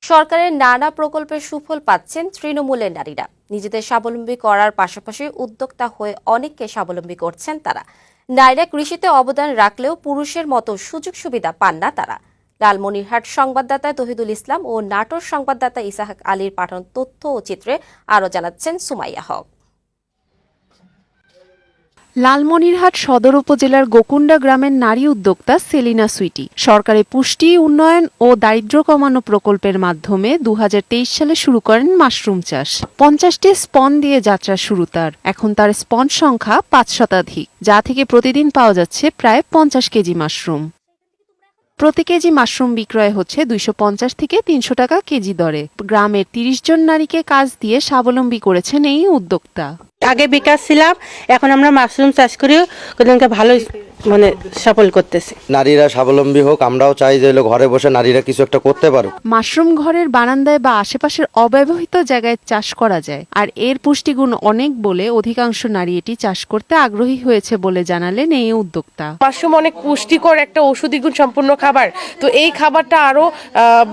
সরকারের নানা প্রকল্পের সুফল পাচ্ছেন তৃণমূলের নারীরা। নিজেদের স্বাবলম্বী করার পাশাপাশি উদ্যোক্তা হয়ে অনেককে স্বাবলম্বী করছেন তারা। নারীরা কৃষিতে অবদান রাখলেও পুরুষের মতো সুযোগ সুবিধা পান না তারা। লালমনিরহাট সংবাদদাতা তহিদুল ইসলাম ও নাটোর সংবাদদাতা ইসাহাক আলীর পাঠানো তথ্য ও চিত্রে আরও জানাচ্ছেন সুমাইয়া হক। লালমনিরহাট সদর উপজেলার গোকুন্ডা গ্রামের নারী উদ্যোক্তা সেলিনা সুইটি সরকারের পুষ্টি উন্নয়ন ও দারিদ্র্য কমানো প্রকল্পের মাধ্যমে 2023 সালে শুরু করেন মাশরুম চাষ। 50টি স্পন দিয়ে যাত্রা শুরু তার। এখন তার স্পন সংখ্যা 5 শতাধিক, যা থেকে প্রতিদিন পাওয়া যাচ্ছে প্রায় 50 কেজি মাশরুম। প্রতি কেজি মাশরুম বিক্রয় হচ্ছে 250 থেকে 300 টাকা কেজি দরে। গ্রামের 30 জন নারীকে কাজ দিয়ে স্বাবলম্বী করেছেন এই উদ্যোক্তা। আগে বেকার ছিলাম, এখন আমরা মাশরুম চাষ করেও ভালো সফল করতেছি। নারীরা স্বাবলম্বী হোক, আমরাও চাই যে ঘরে বসে নারীরা কিছু একটা করতে পারুক। মাশরুম ঘরের বারান্দায় বা আশেপাশের অব্যবহৃত জায়গায় চাষ করা যায়, আর এর পুষ্টিগুণ অনেক বলে অধিকাংশ নারী এটি চাষ করতে আগ্রহী হয়েছে বলে জানালেন এই উদ্যোক্তা। মাশরুম অনেক পুষ্টিকর একটা ঔষধি গুণ সম্পন্ন খাবার, তো এই খাবারটা আরো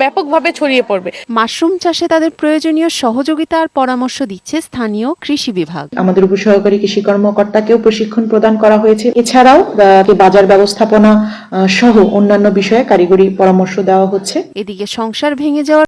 ব্যাপকভাবে ছড়িয়ে পড়বে। মাশরুম চাষে তাদের প্রয়োজনীয় সহযোগিতা আর পরামর্শ দিচ্ছে স্থানীয় কৃষি বিভাগ। আমাদের উপসহকারী কৃষি কর্মকর্তাকেও প্রশিক্ষণ প্রদান করা হয়েছে। এছাড়াও বাজার ব্যবস্থাপনা সহ অন্যান্য বিষয়ে কারিগরি পরামর্শ দেওয়া হচ্ছে। এদিকে সংসার ভেঙে যাওয়ার